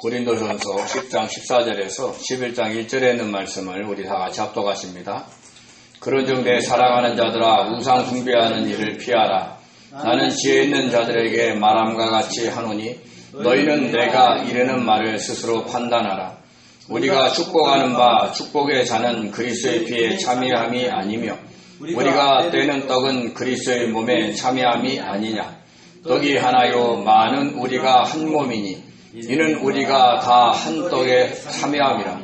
고린도전서 10장 14절에서 11장 1절에 있는 말씀을 우리 다 같이 합독하십니다. 그런즉 내 사랑하는 자들아 우상 숭배하는 일을 피하라. 나는 지혜 있는 자들에게 말함과 같이 하노니 너희는 내가 이르는 말을 스스로 판단하라. 우리가 축복하는 바 축복의 자는 그리스도의 피에 참여함이 아니며 우리가 떼는 떡은 그리스도의 몸에 참여함이 아니냐. 떡이 하나요 많은 우리가 한 몸이니 이는 우리가 다 한 떡에 참여함이라.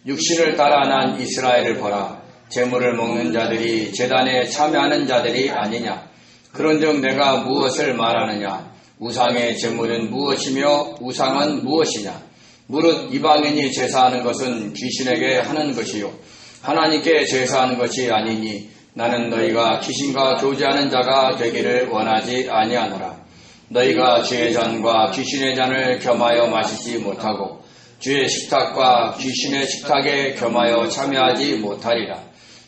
육신을 따라 난 이스라엘을 보라. 제물을 먹는 자들이 제단에 참여하는 자들이 아니냐. 그런즉 내가 무엇을 말하느냐. 우상의 제물은 무엇이며 우상은 무엇이냐. 무릇 이방인이 제사하는 것은 귀신에게 하는 것이요 하나님께 제사하는 것이 아니니 나는 너희가 귀신과 교제하는 자가 되기를 원하지 아니하노라. 너희가 주의 잔과 귀신의 잔을 겸하여 마시지 못하고 주의 식탁과 귀신의 식탁에 겸하여 참여하지 못하리라.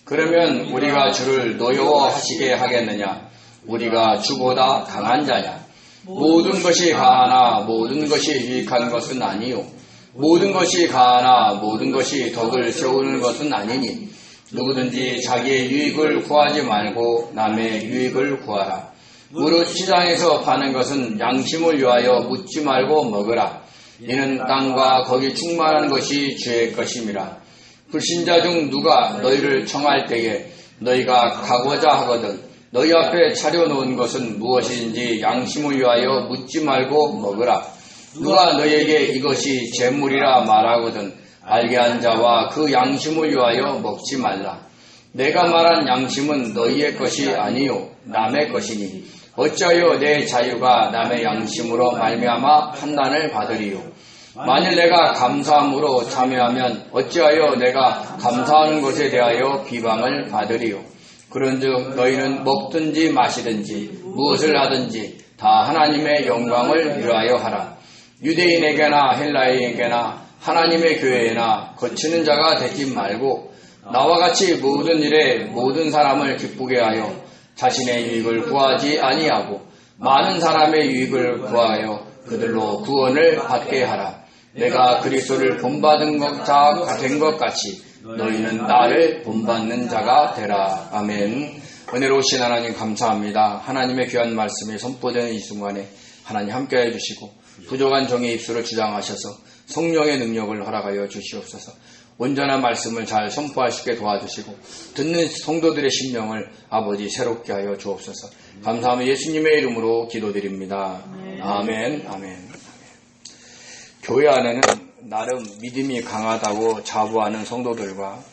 그러면 우리가 주를 노여워하시게 하겠느냐. 우리가 주보다 강한 자냐. 모든 것이 가하나 모든 것이 유익한 것은 아니요 모든 것이 가하나 모든 것이 덕을 세우는 것은 아니니 누구든지 자기의 유익을 구하지 말고 남의 유익을 구하라. 무릇 시장에서 파는 것은 양심을 위하여 묻지 말고 먹으라. 이는 땅과 거기 충만한 것이 주의 것임이라. 불신자 중 누가 너희를 청할 때에 너희가 가고자 하거든 너희 앞에 차려놓은 것은 무엇인지 양심을 위하여 묻지 말고 먹으라. 누가 너희에게 이것이 재물이라 말하거든 알게 한 자와 그 양심을 위하여 먹지 말라. 내가 말한 양심은 너희의 것이 아니요 남의 것이니 어찌하여 내 자유가 남의 양심으로 말미암아 판단을 받으리요. 만일 내가 감사함으로 참여하면 어찌하여 내가 감사하는 것에 대하여 비방을 받으리요. 그런즉 너희는 먹든지 마시든지 무엇을 하든지 다 하나님의 영광을 위하여 하라. 유대인에게나 헬라인에게나 하나님의 교회에나 거치는 자가 되지 말고 나와 같이 모든 일에 모든 사람을 기쁘게 하여 자신의 유익을 구하지 아니하고 많은 사람의 유익을 구하여 그들로 구원을 받게 하라. 내가 그리스도를 본받은 자 된 것 같이 너희는 나를 본받는 자가 되라. 아멘. 은혜로우신 하나님 감사합니다. 하나님의 귀한 말씀이 선포되는 이 순간에 하나님 함께해 주시고 부족한 종의 입술을 주장하셔서 성령의 능력을 허락하여 주시옵소서. 온전한 말씀을 잘 선포할 수 있게 도와주시고 듣는 성도들의 심령을 아버지 새롭게 하여 주옵소서. 감사하며 예수님의 이름으로 기도드립니다. 아멘. 아멘. 교회 안에는 나름 믿음이 강하다고 자부하는 성도들과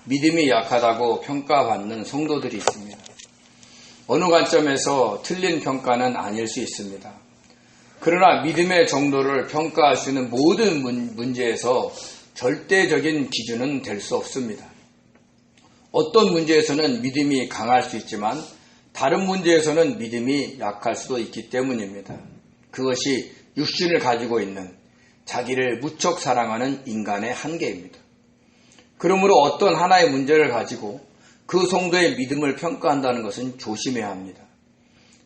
믿음이 약하다고 평가받는 성도들이 있습니다. 어느 관점에서 틀린 평가는 아닐 수 있습니다. 그러나 믿음의 정도를 평가할 수 있는 모든 문제에서 절대적인 기준은 될 수 없습니다. 어떤 문제에서는 믿음이 강할 수 있지만 다른 문제에서는 믿음이 약할 수도 있기 때문입니다. 그것이 육신을 가지고 있는 자기를 무척 사랑하는 인간의 한계입니다. 그러므로 어떤 하나의 문제를 가지고 그 성도의 믿음을 평가한다는 것은 조심해야 합니다.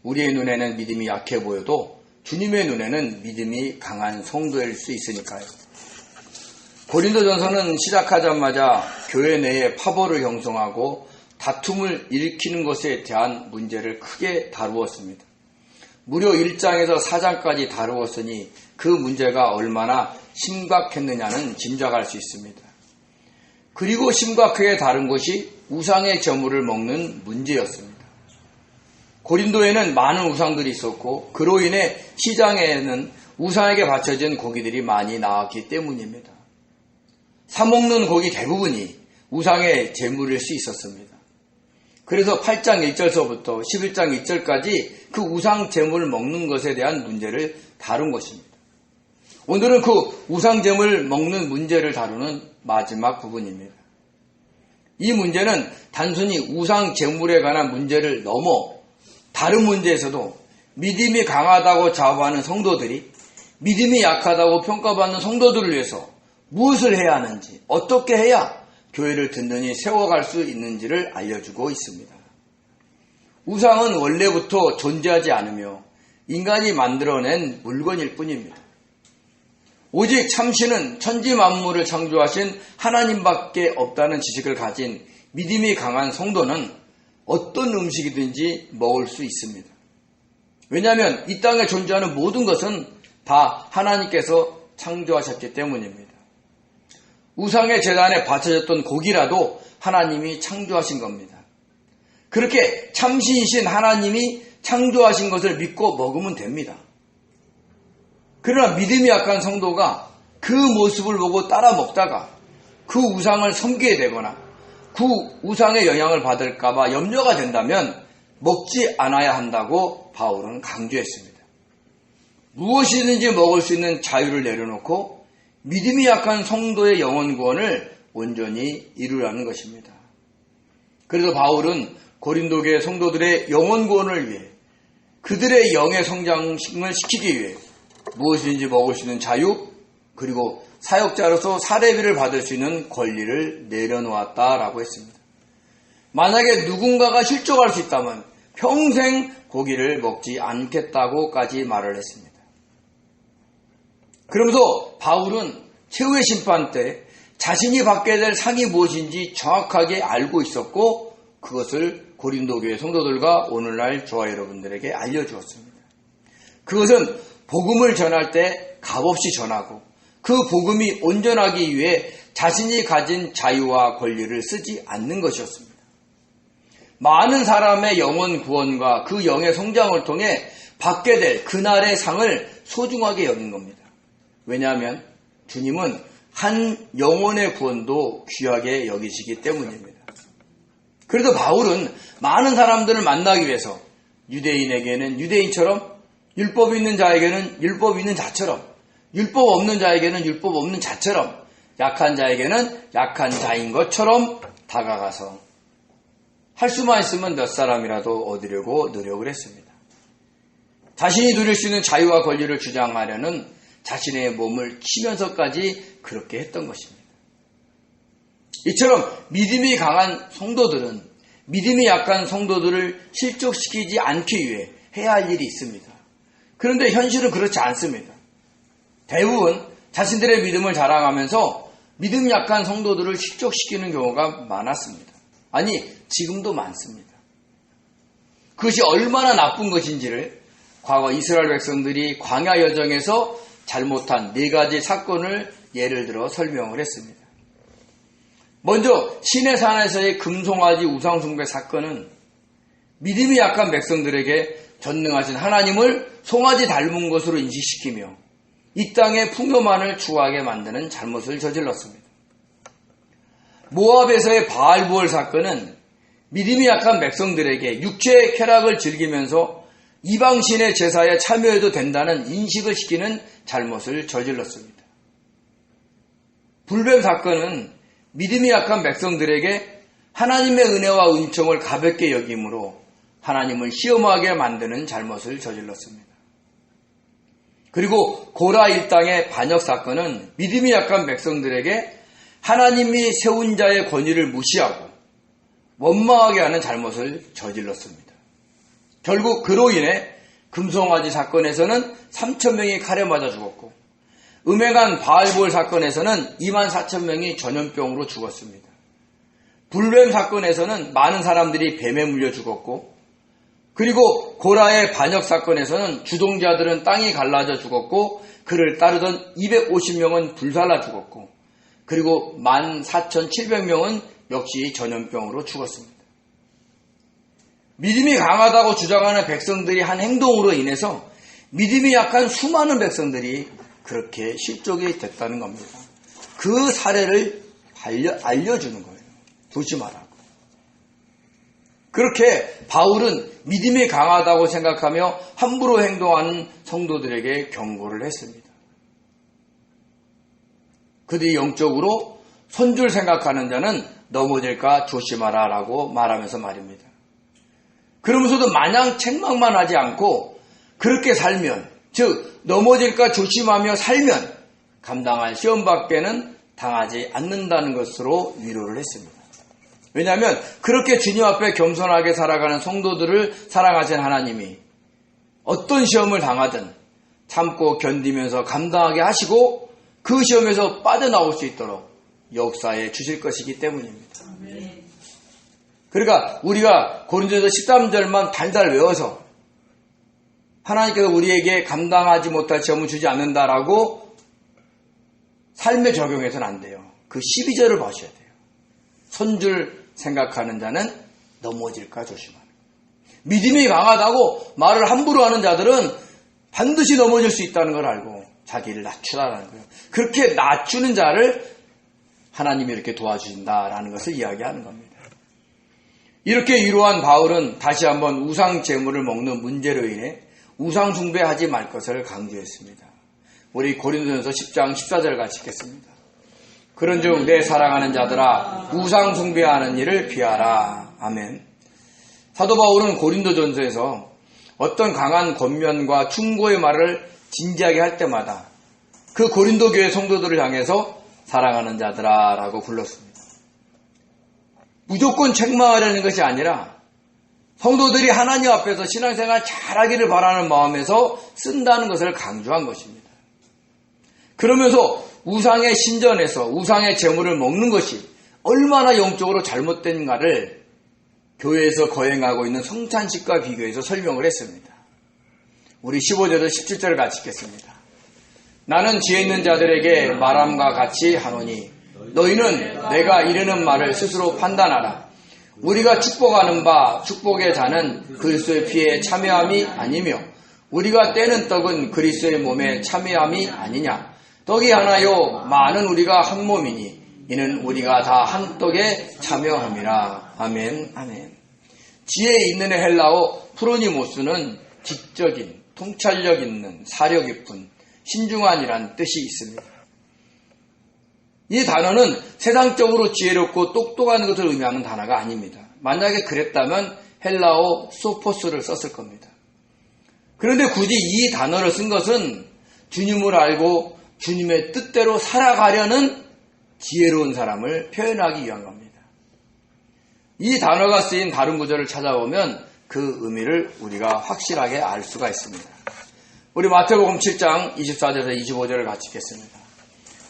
우리의 눈에는 믿음이 약해 보여도 주님의 눈에는 믿음이 강한 성도일 수 있으니까요. 고린도전서는 시작하자마자 교회 내에 파벌을 형성하고 다툼을 일으키는 것에 대한 문제를 크게 다루었습니다. 무려 1장에서 4장까지 다루었으니 그 문제가 얼마나 심각했느냐는 짐작할 수 있습니다. 그리고 심각하게 다룬 것이 우상의 제물을 먹는 문제였습니다. 고린도에는 많은 우상들이 있었고 그로 인해 시장에는 우상에게 바쳐진 고기들이 많이 나왔기 때문입니다. 사먹는 고기 대부분이 우상의 제물일 수 있었습니다. 그래서 8장 1절서부터 11장 2절까지 그 우상 제물을 먹는 것에 대한 문제를 다룬 것입니다. 오늘은 그 우상 제물 먹는 문제를 다루는 마지막 부분입니다. 이 문제는 단순히 우상 제물에 관한 문제를 넘어 다른 문제에서도 믿음이 강하다고 자부하는 성도들이 믿음이 약하다고 평가받는 성도들을 위해서 무엇을 해야 하는지, 어떻게 해야 교회를 든든히 세워갈 수 있는지를 알려주고 있습니다. 우상은 원래부터 존재하지 않으며 인간이 만들어낸 물건일 뿐입니다. 오직 참신은 천지 만물을 창조하신 하나님밖에 없다는 지식을 가진 믿음이 강한 성도는 어떤 음식이든지 먹을 수 있습니다. 왜냐하면 이 땅에 존재하는 모든 것은 다 하나님께서 창조하셨기 때문입니다. 우상의 제단에 바쳐졌던 고기라도 하나님이 창조하신 겁니다. 그렇게 참신이신 하나님이 창조하신 것을 믿고 먹으면 됩니다. 그러나 믿음이 약한 성도가 그 모습을 보고 따라 먹다가 그 우상을 섬기게 되거나 그 우상의 영향을 받을까봐 염려가 된다면 먹지 않아야 한다고 바울은 강조했습니다. 무엇이든지 먹을 수 있는 자유를 내려놓고 믿음이 약한 성도의 영혼 구원을 온전히 이루라는 것입니다. 그래서 바울은 고린도 교회 성도들의 영혼 구원을 위해 그들의 영의 성장을 시키기 위해 무엇이든지 먹을 수 있는 자유 그리고 사역자로서 사례비를 받을 수 있는 권리를 내려놓았다라고 했습니다. 만약에 누군가가 실족할 수 있다면 평생 고기를 먹지 않겠다고까지 말을 했습니다. 그러면서 바울은 최후의 심판 때 자신이 받게 될 상이 무엇인지 정확하게 알고 있었고 그것을 고린도 교회 성도들과 오늘날 저와 여러분들에게 알려주었습니다. 그것은 복음을 전할 때 값없이 전하고 그 복음이 온전하기 위해 자신이 가진 자유와 권리를 쓰지 않는 것이었습니다. 많은 사람의 영혼 구원과 그 영의 성장을 통해 받게 될 그날의 상을 소중하게 여긴 겁니다. 왜냐하면 주님은 한 영혼의 구원도 귀하게 여기시기 때문입니다. 그래도 바울은 많은 사람들을 만나기 위해서 유대인에게는 유대인처럼 율법 있는 자에게는 율법 있는 자처럼 율법 없는 자에게는 율법 없는 자처럼 약한 자에게는 약한 자인 것처럼 다가가서 할 수만 있으면 몇 사람이라도 얻으려고 노력을 했습니다. 자신이 누릴 수 있는 자유와 권리를 주장하려는 자신의 몸을 치면서까지 그렇게 했던 것입니다. 이처럼 믿음이 강한 성도들은 믿음이 약한 성도들을 실족시키지 않기 위해 해야 할 일이 있습니다. 그런데 현실은 그렇지 않습니다. 대부분 자신들의 믿음을 자랑하면서 믿음 약한 성도들을 실족시키는 경우가 많았습니다. 아니, 지금도 많습니다. 그것이 얼마나 나쁜 것인지를 과거 이스라엘 백성들이 광야 여정에서 잘못한 4가지 사건을 예를 들어 설명을 했습니다. 먼저 시내산에서의 금송아지 우상숭배 사건은 믿음이 약한 백성들에게 전능하신 하나님을 송아지 닮은 것으로 인식시키며 이 땅의 풍요만을 추구하게 만드는 잘못을 저질렀습니다. 모압에서의 바알부올 사건은 믿음이 약한 백성들에게 육체의 쾌락을 즐기면서 이방신의 제사에 참여해도 된다는 인식을 시키는 잘못을 저질렀습니다. 불뱀 사건은 믿음이 약한 백성들에게 하나님의 은혜와 은총을 가볍게 여김으로 하나님을 시험하게 만드는 잘못을 저질렀습니다. 그리고 고라 일당의 반역 사건은 믿음이 약한 백성들에게 하나님이 세운 자의 권위를 무시하고 원망하게 하는 잘못을 저질렀습니다. 결국 그로 인해 금송아지 사건에서는 3,000명이 칼에 맞아 죽었고 음행한 바알볼 사건에서는 24,000명이 전염병으로 죽었습니다. 불뱀 사건에서는 많은 사람들이 뱀에 물려 죽었고 그리고 고라의 반역 사건에서는 주동자들은 땅이 갈라져 죽었고 그를 따르던 250명은 불살라 죽었고 그리고 14,700명은 역시 전염병으로 죽었습니다. 믿음이 강하다고 주장하는 백성들이 한 행동으로 인해서 믿음이 약한 수많은 백성들이 그렇게 실족이 됐다는 겁니다. 그 사례를 알려주는 거예요. 조심하라고. 그렇게 바울은 믿음이 강하다고 생각하며 함부로 행동하는 성도들에게 경고를 했습니다. 그들이 영적으로 손줄 생각하는 자는 넘어질까 조심하라 라고 말하면서 말입니다. 그러면서도 마냥 책망만 하지 않고 그렇게 살면, 즉 넘어질까 조심하며 살면 감당할 시험밖에는 당하지 않는다는 것으로 위로를 했습니다. 왜냐하면 그렇게 주님 앞에 겸손하게 살아가는 성도들을 사랑하신 하나님이 어떤 시험을 당하든 참고 견디면서 감당하게 하시고 그 시험에서 빠져나올 수 있도록 역사해 주실 것이기 때문입니다. 그러니까 우리가 고린도서 13절만 달달 외워서 하나님께서 우리에게 감당하지 못할 시험을 주지 않는다라고 삶에 적용해서는 안 돼요. 그 12절을 보셔야 돼요. 선줄 생각하는 자는 넘어질까 조심하는. 믿음이 강하다고 말을 함부로 하는 자들은 반드시 넘어질 수 있다는 걸 알고 자기를 낮추라는 거예요. 그렇게 낮추는 자를 하나님이 이렇게 도와주신다라는 것을 이야기하는 겁니다. 이렇게 위로한 바울은 다시 한번 우상 제물을 먹는 문제로 인해 우상 숭배하지 말 것을 강조했습니다. 우리 고린도전서 10장 14절 같이 읽겠습니다. 그런즉 내 사랑하는 자들아 우상 숭배하는 일을 피하라. 아멘. 사도 바울은 고린도전서에서 어떤 강한 권면과 충고의 말을 진지하게 할 때마다 그 고린도 교회 성도들을 향해서 사랑하는 자들아 라고 불렀습니다. 무조건 책망하려는 것이 아니라 성도들이 하나님 앞에서 신앙생활 잘하기를 바라는 마음에서 쓴다는 것을 강조한 것입니다. 그러면서 우상의 신전에서 우상의 제물을 먹는 것이 얼마나 영적으로 잘못된가를 교회에서 거행하고 있는 성찬식과 비교해서 설명을 했습니다. 우리 15절에서 17절을 같이 읽겠습니다. 나는 지혜 있는 자들에게 말함과 같이 하노니 너희는 내가 이르는 말을 스스로 판단하라. 우리가 축복하는 바 축복의 잔은 그리스도의 피에 참여함이 아니며 우리가 떼는 떡은 그리스도의 몸에 참여함이 아니냐. 떡이 하나요 많은 우리가 한 몸이니 이는 우리가 다 한 떡에 참여함이라. 아멘. 아멘. 지혜 있는 헬라어 프로니모스는 지적인, 통찰력 있는, 사려 깊은, 신중한이란 뜻이 있습니다. 이 단어는 세상적으로 지혜롭고 똑똑한 것을 의미하는 단어가 아닙니다. 만약에 그랬다면 헬라어 소포스를 썼을 겁니다. 그런데 굳이 이 단어를 쓴 것은 주님을 알고 주님의 뜻대로 살아가려는 지혜로운 사람을 표현하기 위한 겁니다. 이 단어가 쓰인 다른 구절을 찾아보면 그 의미를 우리가 확실하게 알 수가 있습니다. 우리 마태복음 7장 24절에서 25절을 같이 읽겠습니다.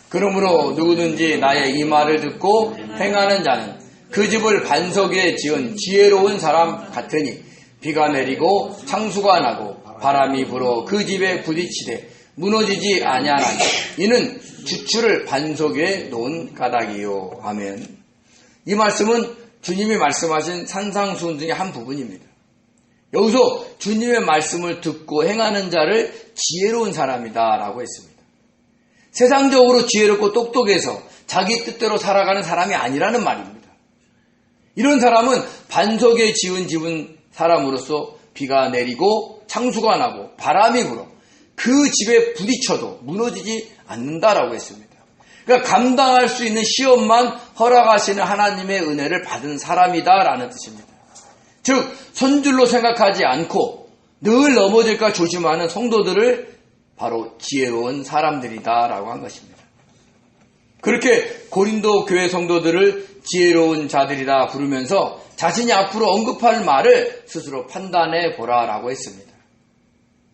그러므로 누구든지 나의 이 말을 듣고 행하는 자는 그 집을 반석 위에 지은 지혜로운 사람 같으니 비가 내리고 창수가 나고 바람이 불어 그 집에 부딪히되 무너지지 아니하나니 이는 주추를 반석 위에 놓은 까닭이요. 아멘. 이 말씀은 주님이 말씀하신 산상수훈 중에 한 부분입니다. 여기서 주님의 말씀을 듣고 행하는 자를 지혜로운 사람이다 라고 했습니다. 세상적으로 지혜롭고 똑똑해서 자기 뜻대로 살아가는 사람이 아니라는 말입니다. 이런 사람은 반석에 지은 집은 사람으로서 비가 내리고 창수가 나고 바람이 불어 그 집에 부딪혀도 무너지지 않는다라고 했습니다. 그러니까 감당할 수 있는 시험만 허락하시는 하나님의 은혜를 받은 사람이다라는 뜻입니다. 즉 선줄로 생각하지 않고 늘 넘어질까 조심하는 성도들을 바로 지혜로운 사람들이다라고 한 것입니다. 그렇게 고린도 교회 성도들을 지혜로운 자들이라 부르면서 자신이 앞으로 언급할 말을 스스로 판단해 보라라고 했습니다.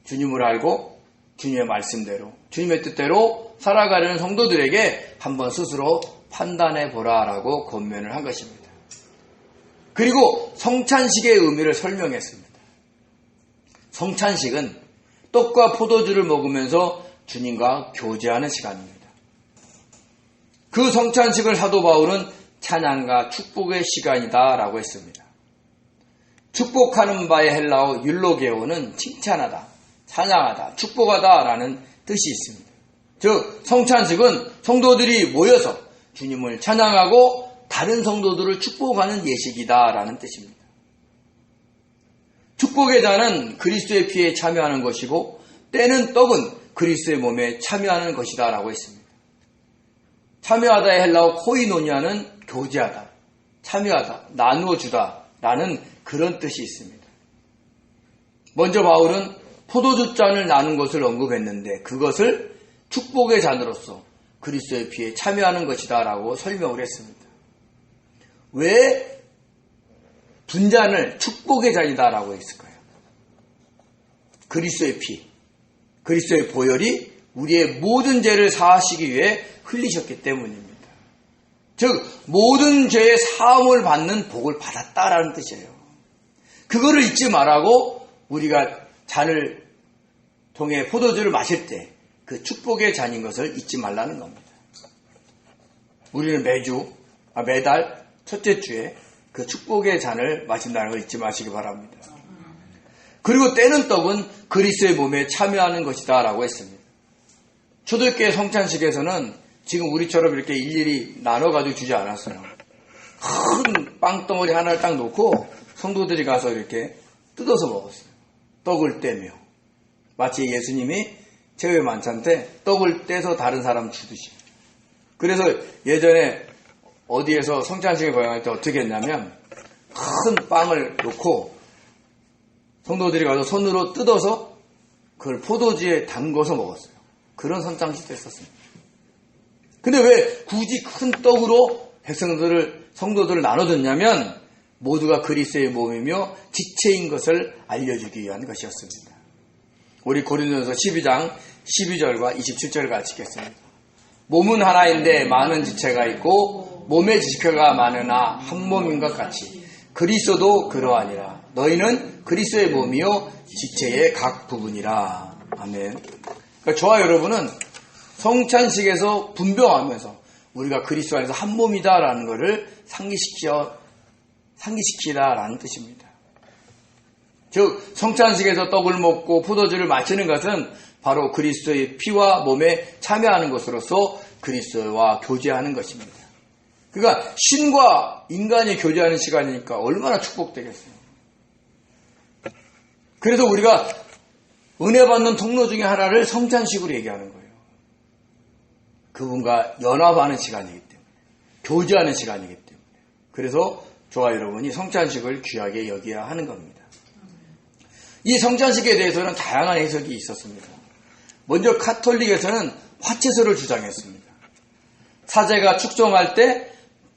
주님을 알고 주님의 말씀대로 주님의 뜻대로 살아가려는 성도들에게 한번 스스로 판단해 보라라고 권면을 한 것입니다. 그리고 성찬식의 의미를 설명했습니다. 성찬식은 떡과 포도주를 먹으면서 주님과 교제하는 시간입니다. 그 성찬식을 사도 바울은 찬양과 축복의 시간이다라고 했습니다. 축복하는 바의 헬라어 율로게오는 칭찬하다, 찬양하다, 축복하다라는 뜻이 있습니다. 즉 성찬식은 성도들이 모여서 주님을 찬양하고 다른 성도들을 축복하는 예식이다라는 뜻입니다. 축복의 잔은 그리스도의 피에 참여하는 것이고 떼는 떡은 그리스도의 몸에 참여하는 것이다 라고 했습니다. 참여하다의 헬라어 코이노니아는 교제하다, 참여하다, 나누어 주다 라는 그런 뜻이 있습니다. 먼저 바울은 포도주 잔을 나눈 것을 언급했는데 그것을 축복의 잔으로서 그리스도의 피에 참여하는 것이다 라고 설명을 했습니다. 왜 분잔을 축복의 잔이다 라고 했을까요? 그리스도의 피, 그리스도의 보혈이 우리의 모든 죄를 사하시기 위해 흘리셨기 때문입니다. 즉 모든 죄의 사함을 받는 복을 받았다라는 뜻이에요. 그거를 잊지 말라고 우리가 잔을 통해 포도주를 마실 때 그 축복의 잔인 것을 잊지 말라는 겁니다. 우리는 매달 첫째 주에 그 축복의 잔을 마신다는 걸 잊지 마시기 바랍니다. 그리고 떼는 떡은 그리스도의 몸에 참여하는 것이다 라고 했습니다. 초대교회 성찬식에서는 지금 우리처럼 이렇게 일일이 나눠가지고 주지 않았어요. 큰 빵덩어리 하나를 딱 놓고 성도들이 가서 이렇게 뜯어서 먹었어요. 떡을 떼며. 마치 예수님이 제회 만찬 때 떡을 떼서 다른 사람 주듯이. 그래서 예전에 어디에서 성찬식에 거행할 때 어떻게 했냐면 큰 빵을 놓고 성도들이 가서 손으로 뜯어서 그걸 포도주에 담궈서 먹었어요. 그런 성찬식도 했었습니다. 근데 왜 굳이 큰 떡으로 성도들을 나눠줬냐면 모두가 그리스도의 몸이며 지체인 것을 알려주기 위한 것이었습니다. 우리 고린도전서 12장 12절과 27절 같이 읽겠습니다. 몸은 하나인데 많은 지체가 있고 몸의 지체가 많으나 한 몸인 것 같이 그리스도도 그러하니라. 너희는 그리스도의 몸이요 지체의 각 부분이라. 아멘. 그러니까 저와 여러분은 성찬식에서 분별하면서 우리가 그리스도 안에서 한 몸이다라는 것을 상기시키다라는 뜻입니다. 즉 성찬식에서 떡을 먹고 포도주를 마시는 것은 바로 그리스도의 피와 몸에 참여하는 것으로서 그리스도와 교제하는 것입니다. 그러니까 신과 인간이 교제하는 시간이니까 얼마나 축복되겠어요. 그래서 우리가 은혜 받는 통로 중에 하나를 성찬식으로 얘기하는 거예요. 그분과 연합하는 시간이기 때문에, 교제하는 시간이기 때문에. 그래서 저와 여러분이 성찬식을 귀하게 여겨야 하는 겁니다. 이 성찬식에 대해서는 다양한 해석이 있었습니다. 먼저 카톨릭에서는 화채소를 주장했습니다. 사제가 축성할 때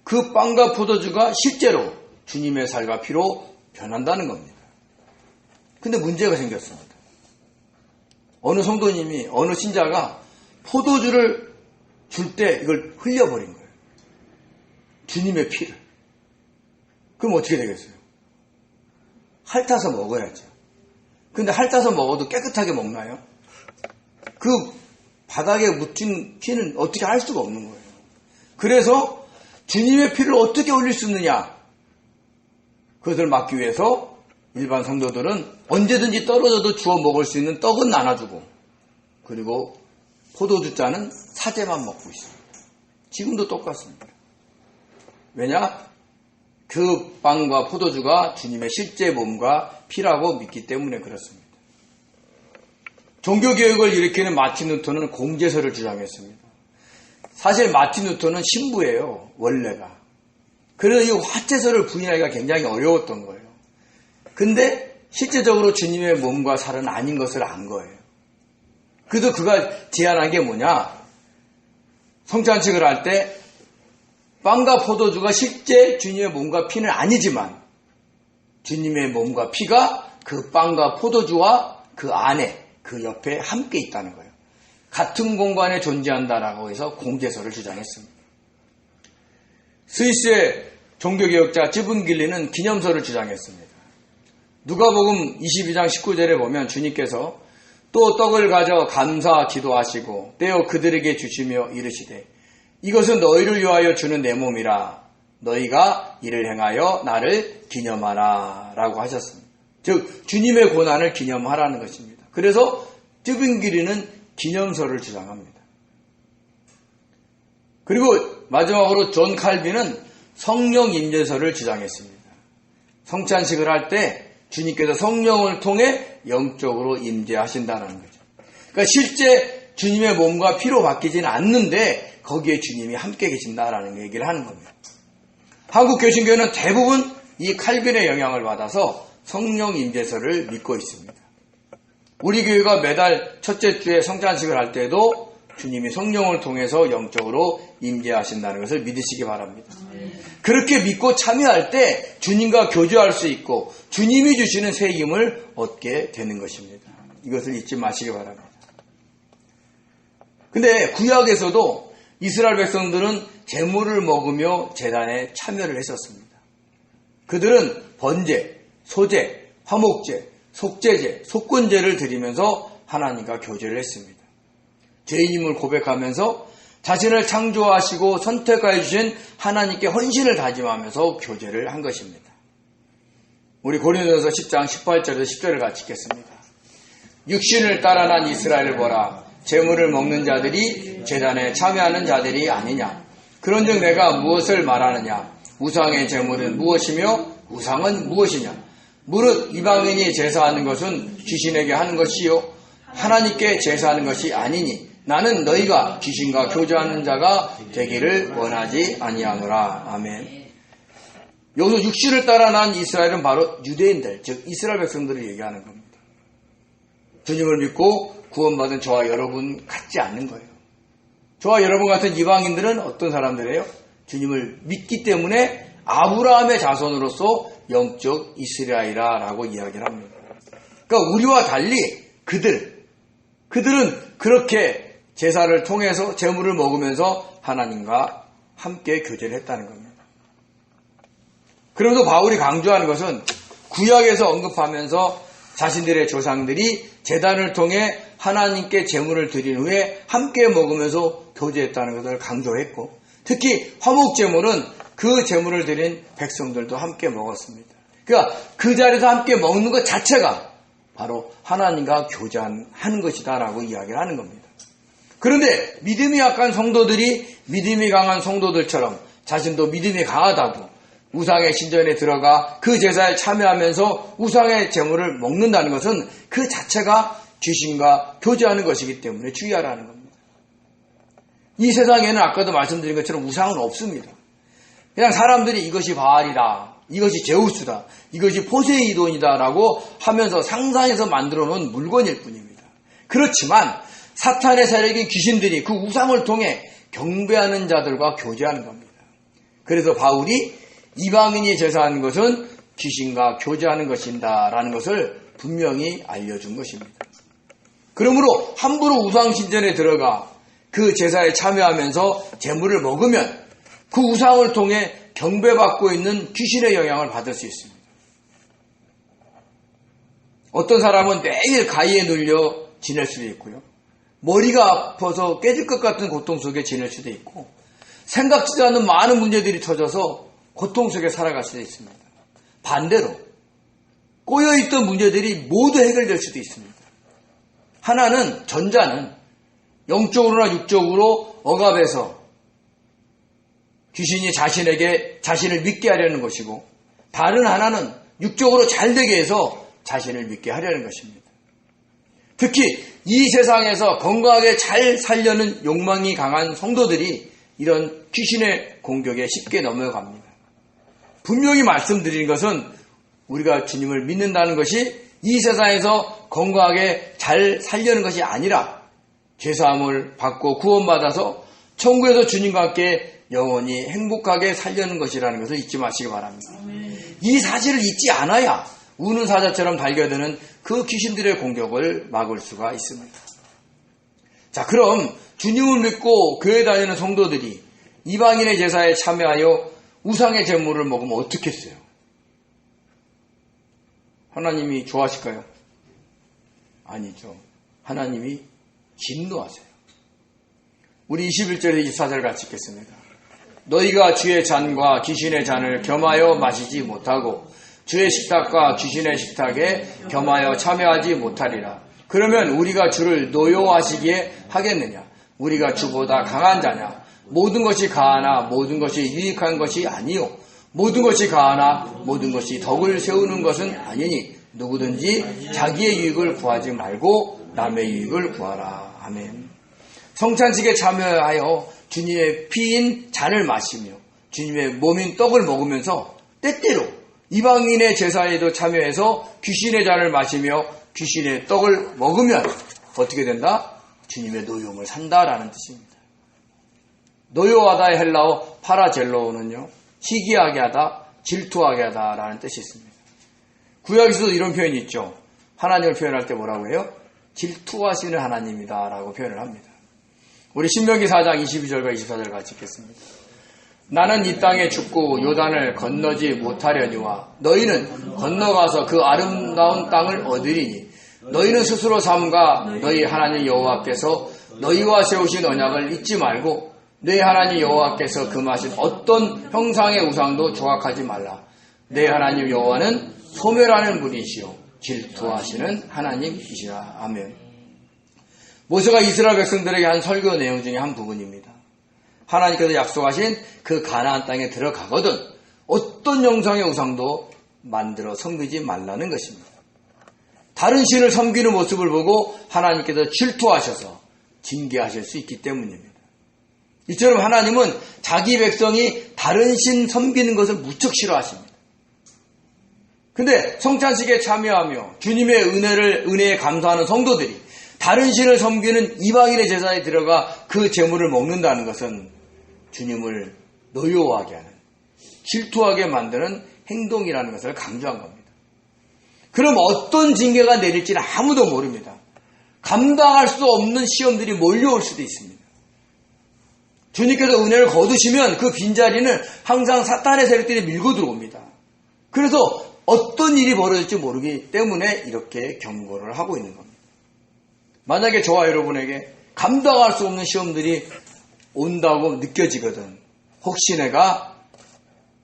그 빵과 포도주가 실제로 주님의 살과 피로 변한다는 겁니다. 근데 문제가 생겼습니다. 어느 성도님이, 어느 신자가 포도주를 줄 때 이걸 흘려버린 거예요. 주님의 피를. 그럼 어떻게 되겠어요? 핥아서 먹어야죠. 근데 핥아서 먹어도 깨끗하게 먹나요? 그 바닥에 묻힌 피는 어떻게 할 수가 없는 거예요. 그래서 주님의 피를 어떻게 흘릴 수 있느냐? 그것을 막기 위해서 일반 성도들은 언제든지 떨어져도 주워 먹을 수 있는 떡은 나눠주고 그리고 포도주 잔은 사제만 먹고 있습니다. 지금도 똑같습니다. 왜냐? 그 빵과 포도주가 주님의 실제 몸과 피라고 믿기 때문에 그렇습니다. 종교개혁을 일으키는 마틴 루터는 공제서를 주장했습니다. 사실 마틴 루터는 신부예요. 원래가. 그래서 이 화채서를 부인하기가 굉장히 어려웠던 거예요. 근데 실제적으로 주님의 몸과 살은 아닌 것을 안 거예요. 그래서 그가 제안한 게 뭐냐? 성찬식을 할 때 빵과 포도주가 실제 주님의 몸과 피는 아니지만 주님의 몸과 피가 그 빵과 포도주와 그 안에 그 옆에 함께 있다는 거예요. 같은 공간에 존재한다라고 해서 공제서를 주장했습니다. 스위스의 종교개혁자 찌븐길리는 기념서를 주장했습니다. 누가복음 22장 19절에 보면 주님께서 또 떡을 가져 감사 기도하시고 떼어 그들에게 주시며 이르시되 이것은 너희를 위하여 주는 내 몸이라 너희가 이를 행하여 나를 기념하라 라고 하셨습니다. 즉 주님의 고난을 기념하라는 것입니다. 그래서 찌븐길리는 기념서를 주장합니다. 그리고 마지막으로 존 칼빈은 성령 임재서를 주장했습니다. 성찬식을 할 때 주님께서 성령을 통해 영적으로 임재하신다는 거죠. 그러니까 실제 주님의 몸과 피로 바뀌지는 않는데 거기에 주님이 함께 계신다라는 얘기를 하는 겁니다. 한국 개신교회는 대부분 이 칼빈의 영향을 받아서 성령 임재서를 믿고 있습니다. 우리 교회가 매달 첫째 주에 성찬식을 할 때도 주님이 성령을 통해서 영적으로 임재하신다는 것을 믿으시기 바랍니다. 그렇게 믿고 참여할 때 주님과 교제할 수 있고 주님이 주시는 새 힘을 얻게 되는 것입니다. 이것을 잊지 마시기 바랍니다. 근데 구약에서도 이스라엘 백성들은 제물을 먹으며 제단에 참여를 했었습니다. 그들은 번제, 소제, 화목제, 속죄제, 속건제를 드리면서 하나님과 교제를 했습니다. 죄인임을 고백하면서 자신을 창조하시고 선택하여 주신 하나님께 헌신을 다짐하면서 교제를 한 것입니다. 우리 고린도전서 10장 18절에서 10절을 같이 읽겠습니다. 육신을 따라 난 이스라엘을 보라. 제물을 먹는 자들이 제단에 참여하는 자들이 아니냐. 그런즉 내가 무엇을 말하느냐. 우상의 제물은 무엇이며 우상은 무엇이냐. 무릇 이방인이 제사하는 것은 귀신에게 하는 것이요 하나님께 제사하는 것이 아니니 나는 너희가 귀신과 교제하는 자가 되기를 원하지 아니하노라. 아멘. 여기서 육신을 따라 난 이스라엘은 바로 유대인들, 즉 이스라엘 백성들을 얘기하는 겁니다. 주님을 믿고 구원받은 저와 여러분 같지 않는 거예요. 저와 여러분 같은 이방인들은 어떤 사람들이에요? 주님을 믿기 때문에 아브라함의 자손으로서 영적 이스라엘이라고 이야기를 합니다. 그러니까 우리와 달리 그들은 그렇게 제사를 통해서 제물을 먹으면서 하나님과 함께 교제를 했다는 겁니다. 그러면서 바울이 강조하는 것은 구약에서 언급하면서 자신들의 조상들이 제단을 통해 하나님께 제물을 드린 후에 함께 먹으면서 교제했다는 것을 강조했고, 특히 화목제물은 그 제물을 드린 백성들도 함께 먹었습니다. 그러니까 그 자리에서 함께 먹는 것 자체가 바로 하나님과 교제하는 것이다라고 이야기를 하는 겁니다. 그런데 믿음이 약한 성도들이 믿음이 강한 성도들처럼 자신도 믿음이 강하다고 우상의 신전에 들어가 그 제사에 참여하면서 우상의 제물을 먹는다는 것은 그 자체가 귀신과 교제하는 것이기 때문에 주의하라는 겁니다. 이 세상에는 아까도 말씀드린 것처럼 우상은 없습니다. 그냥 사람들이 이것이 바알이다, 이것이 제우스다, 이것이 포세이돈이다 라고 하면서 상상해서 만들어 놓은 물건일 뿐입니다. 그렇지만 사탄의 세력인 귀신들이 그 우상을 통해 경배하는 자들과 교제하는 겁니다. 그래서 바울이 이방인이 제사하는 것은 귀신과 교제하는 것이다 라는 것을 분명히 알려준 것입니다. 그러므로 함부로 우상신전에 들어가 그 제사에 참여하면서 제물을 먹으면 그 우상을 통해 경배받고 있는 귀신의 영향을 받을 수 있습니다. 어떤 사람은 매일 가위에 눌려 지낼 수도 있고요. 머리가 아파서 깨질 것 같은 고통 속에 지낼 수도 있고, 생각지도 않는 많은 문제들이 터져서 고통 속에 살아갈 수도 있습니다. 반대로 꼬여있던 문제들이 모두 해결될 수도 있습니다. 하나는, 전자는 영적으로나 육적으로 억압해서 귀신이 자신에게 자신을 믿게 하려는 것이고, 다른 하나는 육적으로 잘 되게 해서 자신을 믿게 하려는 것입니다. 특히 이 세상에서 건강하게 잘 살려는 욕망이 강한 성도들이 이런 귀신의 공격에 쉽게 넘어갑니다. 분명히 말씀드리는 것은 우리가 주님을 믿는다는 것이 이 세상에서 건강하게 잘 살려는 것이 아니라 죄사함을 받고 구원받아서 천국에서 주님과 함께 영원히 행복하게 살려는 것이라는 것을 잊지 마시기 바랍니다. 이 사실을 잊지 않아야 우는 사자처럼 달겨드는 그 귀신들의 공격을 막을 수가 있습니다. 자, 그럼 주님을 믿고 교회 다니는 성도들이 이방인의 제사에 참여하여 우상의 제물을 먹으면 어떻겠어요? 하나님이 좋아하실까요? 아니죠. 하나님이 진노하세요. 우리 21절에 24절 같이 읽겠습니다. 너희가 주의 잔과 귀신의 잔을 겸하여 마시지 못하고 주의 식탁과 귀신의 식탁에 겸하여 참여하지 못하리라. 그러면 우리가 주를 노여워하시기에 하겠느냐? 우리가 주보다 강한 자냐? 모든 것이 가하나 모든 것이 유익한 것이 아니요. 모든 것이 가하나 모든 것이 덕을 세우는 것은 아니니 누구든지 자기의 유익을 구하지 말고 남의 유익을 구하라. 아멘. 성찬식에 참여하여 주님의 피인 잔을 마시며 주님의 몸인 떡을 먹으면서 때때로 이방인의 제사에도 참여해서 귀신의 잔을 마시며 귀신의 떡을 먹으면 어떻게 된다? 주님의 노여움을 산다라는 뜻입니다. 노여하다의 헬라어 파라젤로는요, 희귀하게 하다, 질투하게 하다라는 뜻이 있습니다. 구약에서도 이런 표현이 있죠. 하나님을 표현할 때 뭐라고 해요? 질투하시는 하나님이다라고 표현을 합니다. 우리 신명기 4장 22절과 24절 같이 읽겠습니다. 나는 이 땅에 죽고 요단을 건너지 못하려니와 너희는 건너가서 그 아름다운 땅을 얻으리니 너희는 스스로 삼가 너희 하나님 여호와께서 너희와 세우신 언약을 잊지 말고 내 하나님 여호와께서 금하신 어떤 형상의 우상도 조각하지 말라. 내 하나님 여호와는 소멸하는 분이시요 질투하시는 하나님이시라. 아멘. 모세가 이스라엘 백성들에게 한 설교 내용 중에 한 부분입니다. 하나님께서 약속하신 그 가나안 땅에 들어가거든 어떤 형상의 우상도 만들어 섬기지 말라는 것입니다. 다른 신을 섬기는 모습을 보고 하나님께서 질투하셔서 징계하실 수 있기 때문입니다. 이처럼 하나님은 자기 백성이 다른 신 섬기는 것을 무척 싫어하십니다. 근데 성찬식에 참여하며 주님의 은혜에 감사하는 성도들이 다른 신을 섬기는 이방인의 제사에 들어가 그 제물을 먹는다는 것은 주님을 노여워하게 하는, 질투하게 만드는 행동이라는 것을 강조한 겁니다. 그럼 어떤 징계가 내릴지는 아무도 모릅니다. 감당할 수 없는 시험들이 몰려올 수도 있습니다. 주님께서 은혜를 거두시면 그 빈자리는 항상 사탄의 세력들이 밀고 들어옵니다. 그래서 어떤 일이 벌어질지 모르기 때문에 이렇게 경고를 하고 있는 겁니다. 만약에 저와 여러분에게 감당할 수 없는 시험들이 온다고 느껴지거든 혹시 내가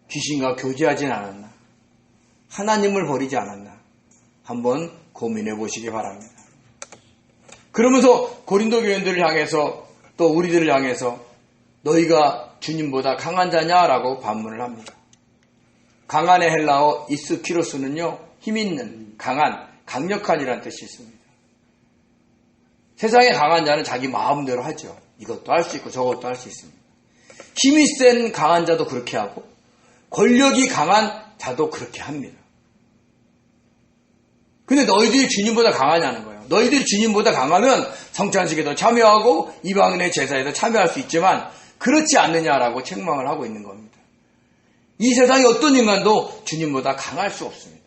귀신과 교제하진 않았나? 하나님을 버리지 않았나? 한번 고민해 보시기 바랍니다. 그러면서 고린도 교인들을 향해서 또 우리들을 향해서 너희가 주님보다 강한 자냐라고 반문을 합니다. 강한의 헬라어 이스키로스는요, 힘있는, 강한, 강력한이라는 뜻이 있습니다. 세상에 강한 자는 자기 마음대로 하죠. 이것도 할 수 있고 저것도 할 수 있습니다. 힘이 센 강한 자도 그렇게 하고 권력이 강한 자도 그렇게 합니다. 근데 너희들이 주님보다 강하냐는 거예요. 너희들이 주님보다 강하면 성찬식에도 참여하고 이방인의 제사에도 참여할 수 있지만 그렇지 않느냐라고 책망을 하고 있는 겁니다. 이 세상의 어떤 인간도 주님보다 강할 수 없습니다.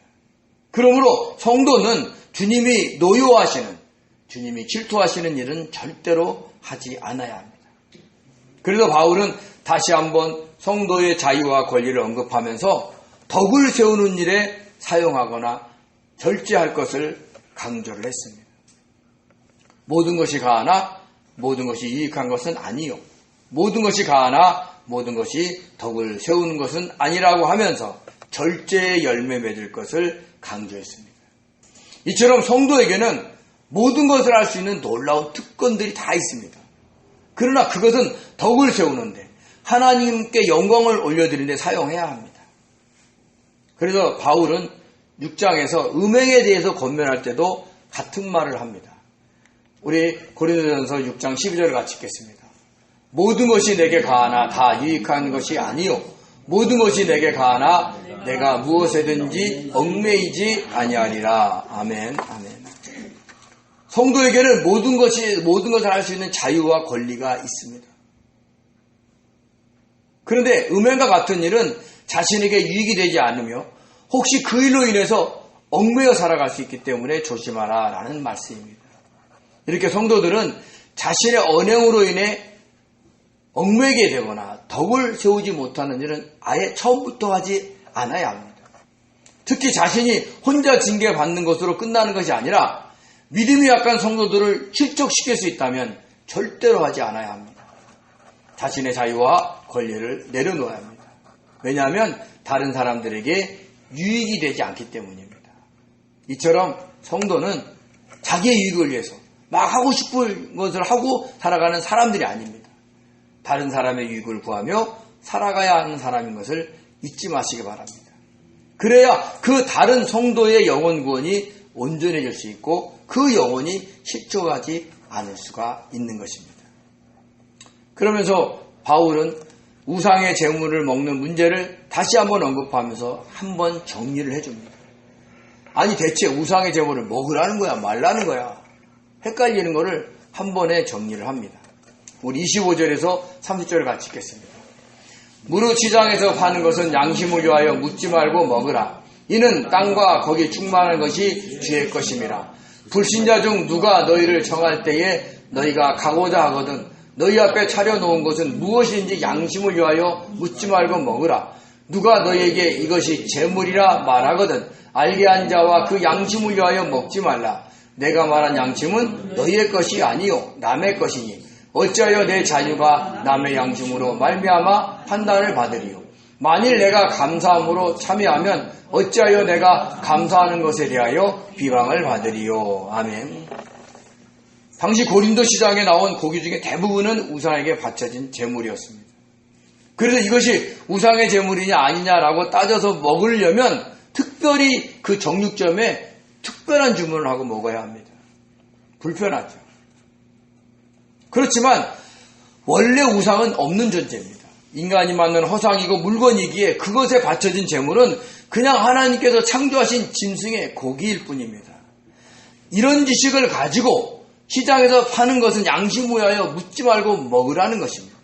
그러므로 성도는 주님이 노여워하시는, 주님이 질투하시는 일은 절대로 하지 않아야 합니다. 그래서 바울은 다시 한번 성도의 자유와 권리를 언급하면서 덕을 세우는 일에 사용하거나 절제할 것을 강조를 했습니다. 모든 것이 가하나 모든 것이 유익한 것은 아니요. 모든 것이 가하나 모든 것이 덕을 세우는 것은 아니라고 하면서 절제의 열매 맺을 것을 강조했습니다. 이처럼 성도에게는 모든 것을 할 수 있는 놀라운 특권들이 다 있습니다. 그러나 그것은 덕을 세우는데 하나님께 영광을 올려드리는 데 사용해야 합니다. 그래서 바울은 6장에서 음행에 대해서 권면할 때도 같은 말을 합니다. 우리 고린도전서 6장 12절을 같이 읽겠습니다. 모든 것이 내게 가하나 다 유익한 것이 아니요 모든 것이 내게 가하나 내가 무엇에든지 얽매이지 아니하리라. 아멘. 아멘. 성도에게는 모든 것을 할 수 있는 자유와 권리가 있습니다. 그런데 음행과 같은 일은 자신에게 유익이 되지 않으며 혹시 그 일로 인해서 얽매여 살아갈 수 있기 때문에 조심하라 라는 말씀입니다. 이렇게 성도들은 자신의 언행으로 인해 얽매게 되거나 덕을 세우지 못하는 일은 아예 처음부터 하지 않아야 합니다. 특히 자신이 혼자 징계받는 것으로 끝나는 것이 아니라 믿음이 약한 성도들을 실족시킬 수 있다면 절대로 하지 않아야 합니다. 자신의 자유와 권리를 내려놓아야 합니다. 왜냐하면 다른 사람들에게 유익이 되지 않기 때문입니다. 이처럼 성도는 자기의 유익을 위해서 막 하고 싶은 것을 하고 살아가는 사람들이 아닙니다. 다른 사람의 유익을 구하며 살아가야 하는 사람인 것을 잊지 마시기 바랍니다. 그래야 그 다른 성도의 영혼 구원이 온전해질 수 있고 그 영혼이 실족하지 않을 수가 있는 것입니다. 그러면서 바울은 우상의 제물을 먹는 문제를 다시 한번 언급하면서 한번 정리를 해줍니다. 아니 대체 우상의 제물을 먹으라는 거야 말라는 거야 헷갈리는 거를 한 번에 정리를 합니다. 우리 25절에서 30절을 같이 읽겠습니다. 무릇 시장에서 파는 것은 양심을 위하여 묻지 말고 먹으라. 이는 땅과 거기 충만한 것이 주의 것임이라. 불신자 중 누가 너희를 정할 때에 너희가 가고자 하거든 너희 앞에 차려놓은 것은 무엇인지 양심을 위하여 묻지 말고 먹으라. 누가 너희에게 이것이 재물이라 말하거든 알게 한 자와 그 양심을 위하여 먹지 말라. 내가 말한 양심은 너희의 것이 아니요 남의 것이니 어찌하여 내 자유가 남의 양심으로 말미암아 판단을 받으리요. 만일 내가 감사함으로 참여하면 어찌하여 내가 감사하는 것에 대하여 비방을 받으리요. 아멘. 당시 고린도 시장에 나온 고기 중에 대부분은 우상에게 바쳐진 제물이었습니다. 그래서 이것이 우상의 제물이냐 아니냐라고 따져서 먹으려면 특별히 그 정육점에 특별한 주문을 하고 먹어야 합니다. 불편하죠. 그렇지만 원래 우상은 없는 존재입니다. 인간이 만든 허상이고 물건이기에 그것에 바쳐진 제물은 그냥 하나님께서 창조하신 짐승의 고기일 뿐입니다. 이런 지식을 가지고 시장에서 파는 것은 양심을 위하여 묻지 말고 먹으라는 것입니다.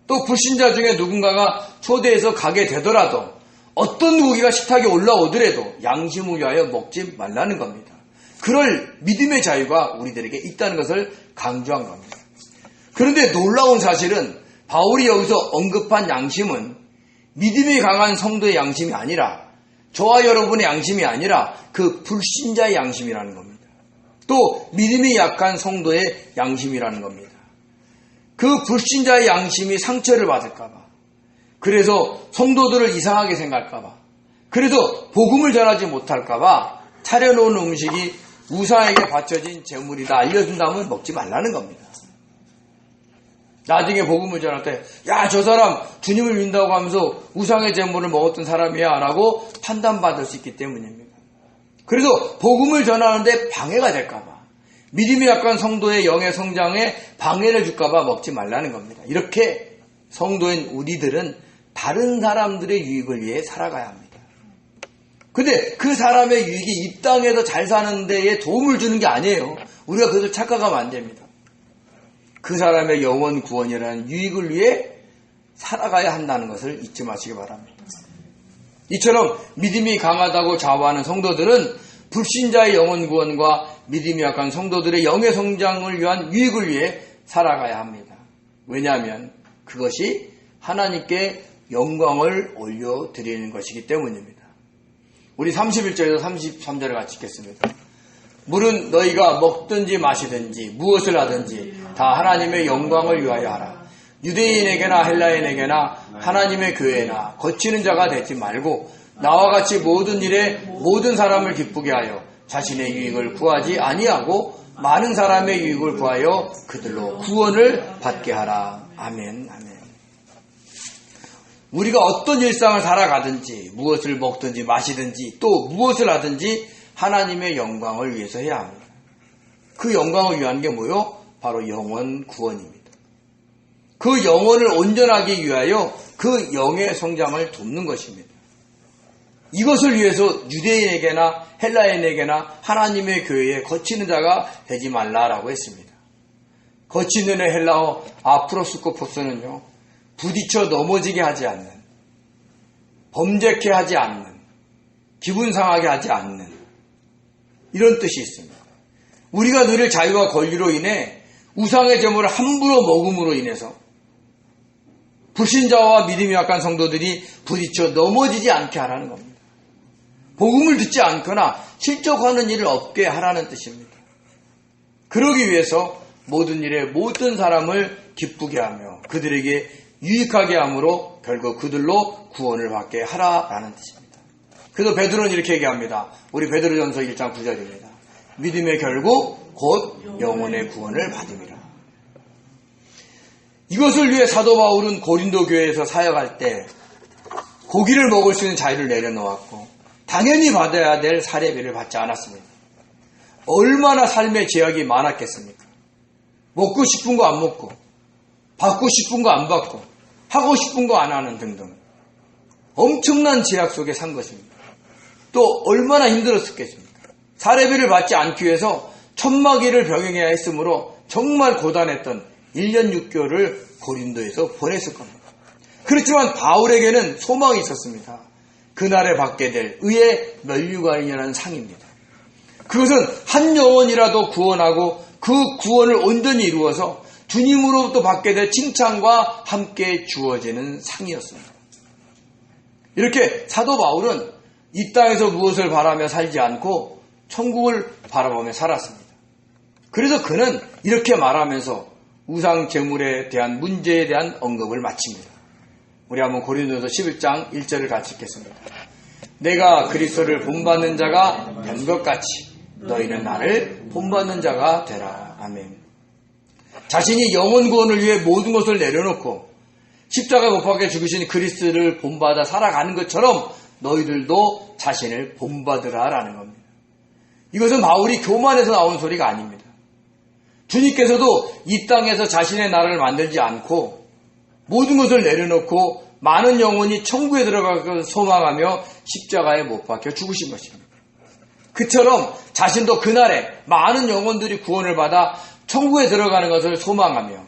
또 불신자 중에 누군가가 초대해서 가게 되더라도 어떤 고기가 식탁에 올라오더라도 양심을 위하여 먹지 말라는 겁니다. 그럴 믿음의 자유가 우리들에게 있다는 것을 강조한 겁니다. 그런데 놀라운 사실은 바울이 여기서 언급한 양심은 믿음이 강한 성도의 양심이 아니라 저와 여러분의 양심이 아니라 그 불신자의 양심이라는 겁니다. 또 믿음이 약한 성도의 양심이라는 겁니다. 그 불신자의 양심이 상처를 받을까봐, 그래서 성도들을 이상하게 생각할까봐, 그래서 복음을 전하지 못할까봐 차려놓은 음식이 우상에게 바쳐진 제물이다 알려준다면 먹지 말라는 겁니다. 나중에 복음을 전할 때 야, 저 사람 주님을 믿는다고 하면서 우상의 제물을 먹었던 사람이야 라고 판단받을 수 있기 때문입니다. 그래서 복음을 전하는데 방해가 될까봐, 믿음이 약한 성도의 영의 성장에 방해를 줄까봐 먹지 말라는 겁니다. 이렇게 성도인 우리들은 다른 사람들의 유익을 위해 살아가야 합니다. 근데 그 사람의 유익이 이 땅에서 잘 사는 데에 도움을 주는 게 아니에요. 우리가 그것을 착각하면 안 됩니다. 그 사람의 영원 구원이라는 유익을 위해 살아가야 한다는 것을 잊지 마시기 바랍니다. 이처럼 믿음이 강하다고 자부하는 성도들은 불신자의 영원 구원과 믿음이 약한 성도들의 영의 성장을 위한 유익을 위해 살아가야 합니다. 왜냐하면 그것이 하나님께 영광을 올려드리는 것이기 때문입니다. 우리 31절에서 33절을 같이 읽겠습니다. 물은 너희가 먹든지 마시든지 무엇을 하든지 다 하나님의 영광을 위하여 하라. 유대인에게나 헬라인에게나 하나님의 교회나 거치는 자가 되지 말고 나와 같이 모든 일에 모든 사람을 기쁘게 하여 자신의 유익을 구하지 아니하고 많은 사람의 유익을 구하여 그들로 구원을 받게 하라. 아멘. 아멘. 우리가 어떤 일상을 살아가든지 무엇을 먹든지 마시든지 또 무엇을 하든지 하나님의 영광을 위해서 해야 합니다. 그 영광을 위한 게 뭐요? 바로 영원 구원입니다. 그 영혼을 온전하기 위하여 그 영의 성장을 돕는 것입니다. 이것을 위해서 유대인에게나 헬라인에게나 하나님의 교회에 거치는 자가 되지 말라라고 했습니다. 거치는 헬라어 아프로스코포스는요, 부딪혀 넘어지게 하지 않는, 범죄케 하지 않는, 기분 상하게 하지 않는, 이런 뜻이 있습니다. 우리가 누릴 자유와 권리로 인해 우상의 제물을 함부로 먹음으로 인해서 불신자와 믿음이 약한 성도들이 부딪혀 넘어지지 않게 하라는 겁니다. 복음을 듣지 않거나 실족하는 일을 없게 하라는 뜻입니다. 그러기 위해서 모든 일에 모든 사람을 기쁘게 하며 그들에게 유익하게 함으로 결국 그들로 구원을 받게 하라라는 뜻입니다. 그래서 베드로는 이렇게 얘기합니다. 우리 베드로전서 1장 9절입니다. 믿음의 결국 곧 영혼의 구원을 받음이라. 이것을 위해 사도 바울은 고린도 교회에서 사역할 때 고기를 먹을 수 있는 자유를 내려놓았고 당연히 받아야 될 사례비를 받지 않았습니다. 얼마나 삶의 제약이 많았겠습니까? 먹고 싶은 거 안 먹고, 받고 싶은 거 안 받고, 하고 싶은 거 안 하는 등등 엄청난 제약 속에 산 것입니다. 또 얼마나 힘들었겠습니까? 사례비를 받지 않기 위해서 천마기를 병행해야 했으므로 정말 고단했던 1년 6개월을 고린도에서 보냈을 겁니다. 그렇지만 바울에게는 소망이 있었습니다. 그날에 받게 될 의의 면류관이라는 상입니다. 그것은 한 영혼이라도 구원하고 그 구원을 온전히 이루어서 주님으로부터 받게 될 칭찬과 함께 주어지는 상이었습니다. 이렇게 사도 바울은 이 땅에서 무엇을 바라며 살지 않고 천국을 바라보며 살았습니다. 그래서 그는 이렇게 말하면서 우상 제물에 대한 문제에 대한 언급을 마칩니다. 우리 한번 고린도서 11장 1절을 같이 읽겠습니다. 내가 그리스도를 본받는 자가 된 것 같이 너희는 나를 본받는 자가 되라. 아멘. 자신이 영혼 구원을 위해 모든 것을 내려놓고 십자가 못 박혀 죽으신 그리스도를 본받아 살아가는 것처럼 너희들도 자신을 본받으라라는 겁니다. 이것은 바울이 교만해서 나오는 소리가 아닙니다. 주님께서도 이 땅에서 자신의 나라를 만들지 않고 모든 것을 내려놓고 많은 영혼이 천국에 들어가길 소망하며 십자가에 못 박혀 죽으신 것입니다. 그처럼 자신도 그날에 많은 영혼들이 구원을 받아 천국에 들어가는 것을 소망하며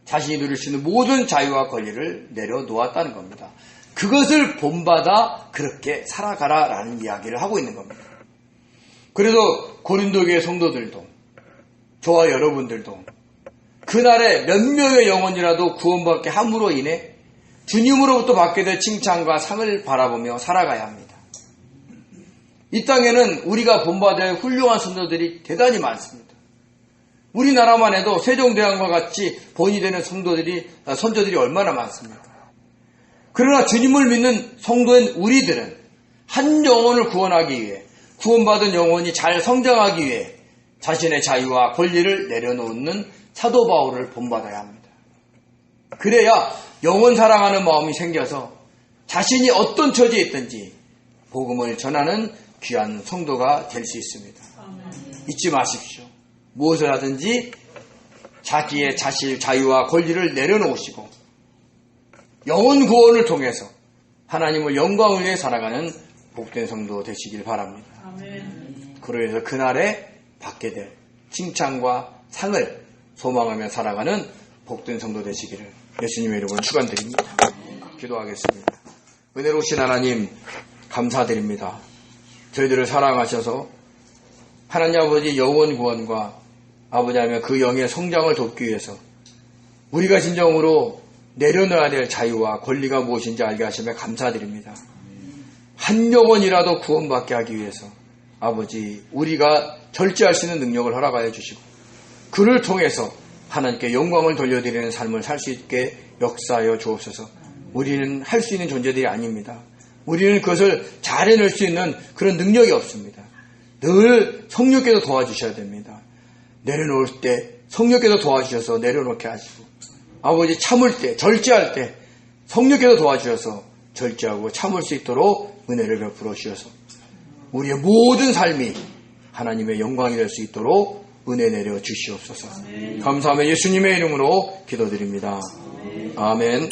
자신이 누릴 수 있는 모든 자유와 권리를 내려놓았다는 겁니다. 그것을 본받아 그렇게 살아가라라는 이야기를 하고 있는 겁니다. 그래서 고린도교의 성도들도 저와 여러분들도 그날에 몇 명의 영혼이라도 구원받게 함으로 인해 주님으로부터 받게 될 칭찬과 상을 바라보며 살아가야 합니다. 이 땅에는 우리가 본받아야 할 훌륭한 성도들이 대단히 많습니다. 우리나라만 해도 세종대왕과 같이 본이 되는 선조들이 얼마나 많습니까? 그러나 주님을 믿는 성도인 우리들은 한 영혼을 구원하기 위해 구원받은 영혼이 잘 성장하기 위해 자신의 자유와 권리를 내려놓는 사도 바울을 본받아야 합니다. 그래야 영혼 사랑하는 마음이 생겨서 자신이 어떤 처지에 있든지 복음을 전하는 귀한 성도가 될 수 있습니다. 잊지 마십시오. 무엇을 하든지 자기의 자유와 권리를 내려놓으시고 영혼 구원을 통해서 하나님을 영광을 위해 살아가는 복된 성도 되시길 바랍니다. 그로 인해서 그날에 받게 될 칭찬과 상을 소망하며 살아가는 복된 성도 되시기를 예수님의 이름으로 축원드립니다. 기도하겠습니다. 은혜로우신 하나님 감사드립니다. 저희들을 사랑하셔서 하나님 아버지 영혼 구원과 아버지 하며 그 영의 성장을 돕기 위해서 우리가 진정으로 내려놔야 될 자유와 권리가 무엇인지 알게 하시며 감사드립니다. 한 영혼이라도 구원받게 하기 위해서 아버지 우리가 절제할 수 있는 능력을 허락하여 주시고 그를 통해서 하나님께 영광을 돌려드리는 삶을 살 수 있게 역사하여 주옵소서. 우리는 할 수 있는 존재들이 아닙니다. 우리는 그것을 잘 해낼 수 있는 그런 능력이 없습니다. 늘 성령께서 도와주셔야 됩니다. 내려놓을 때 성령께서 도와주셔서 내려놓게 하시고 아버지 참을 때 절제할 때 성령께서 도와주셔서 절제하고 참을 수 있도록 은혜를 베풀어 주셔서 우리의 모든 삶이 하나님의 영광이 될 수 있도록 은혜 내려 주시옵소서. 감사하며 예수님의 이름으로 기도드립니다. 아멘.